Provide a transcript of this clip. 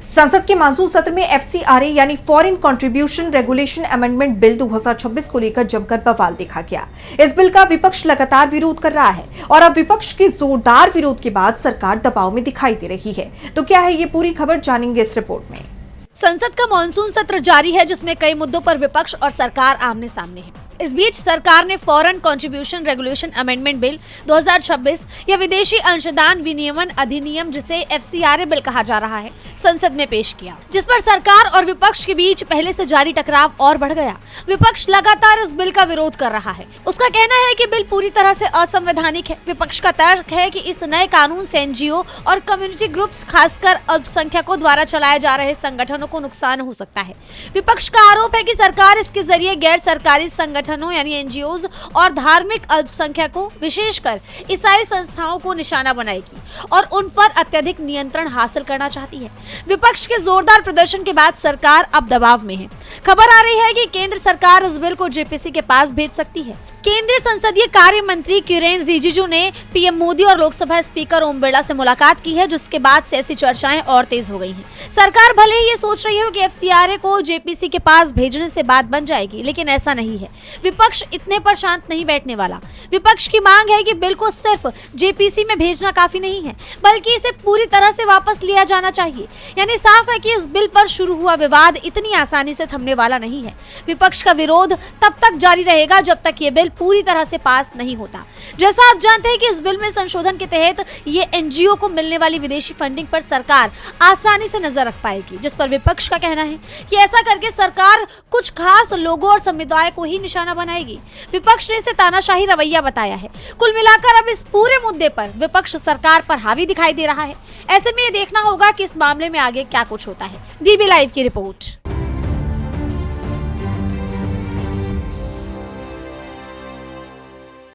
संसद के मानसून सत्र में एफसीआरए यानी foreign contribution regulation amendment bill 2026 को लेकर जमकर बवाल देखा गया। इस बिल का विपक्ष लगातार विरोध कर रहा है और अब विपक्ष के जोरदार विरोध के बाद सरकार दबाव में दिखाई दे रही है। तो क्या है ये पूरी खबर, जानेंगे इस रिपोर्ट में। संसद का मानसून सत्र जारी है, जिसमें कई मुद्दों पर विपक्ष और सरकार आमने सामने है। इस बीच सरकार ने foreign contribution regulation amendment bill 2026 या विदेशी अंशदान विनियमन अधिनियम, जिसे एफसीआरए बिल कहा जा रहा है, संसद में पेश किया, जिस पर सरकार और विपक्ष के बीच पहले से जारी टकराव और बढ़ गया। विपक्ष लगातार इस बिल का विरोध कर रहा है। उसका कहना है कि बिल पूरी तरह से असंवैधानिक है। विपक्ष का तर्क है कि इस नए कानून से एनजीओ और कम्युनिटी ग्रुप्स, खासकर अल्पसंख्यकों द्वारा चलाए जा रहे संगठनों को नुकसान हो सकता है। विपक्ष का आरोप है कि सरकार इसके जरिए गैर सरकारी संगठनों यानी एनजीओज और धार्मिक अल्पसंख्यकों, विशेषकर ईसाई संस्थाओं को निशाना बनाएगी और उन पर अत्यधिक नियंत्रण हासिल करना चाहती है। विपक्ष के जोरदार प्रदर्शन के बाद सरकार अब दबाव में है। खबर आ रही है कि केंद्र सरकार इस बिल को जेपीसी के पास भेज सकती है। केंद्रीय संसदीय कार्य मंत्री किरेन रिजिजू ने पीएम मोदी और लोकसभा स्पीकर ओम बिरला से मुलाकात की है, जिसके बाद से ऐसी चर्चाएं और तेज हो गई हैं। सरकार भले ही ये सोच रही हो कि एफसीआरए को जेपीसी के पास भेजने से बात बन जाएगी, लेकिन ऐसा नहीं है। विपक्ष इतने पर शांत नहीं बैठने वाला। विपक्ष की मांग है कि बिल को सिर्फ जेपीसी में भेजना काफी नहीं है, बल्कि इसे पूरी तरह से वापस लिया जाना चाहिए। यानी साफ है कि इस बिल पर शुरू हुआ विवाद इतनी आसानी से थमने वाला नहीं है। विपक्ष का विरोध तब तक जारी रहेगा जब तक ये बिल पूरी तरह से पास नहीं होता। जैसा आप जानते हैं कि इस बिल में संशोधन के तहत ये एनजीओ को मिलने वाली विदेशी फंडिंग पर सरकार आसानी से नजर रख पाएगी, जिस पर विपक्ष का कहना है कि ऐसा करके सरकार कुछ खास लोगों और समुदाय को ही निशाना बनाएगी। विपक्ष ने इसे तानाशाही रवैया बताया है। कुल मिलाकर अब इस पूरे मुद्दे पर विपक्ष सरकार पर हावी दिखाई दे रहा है। ऐसे में ये देखना होगा कि इस मामले में आगे क्या कुछ होता है। डीबी लाइव की रिपोर्ट।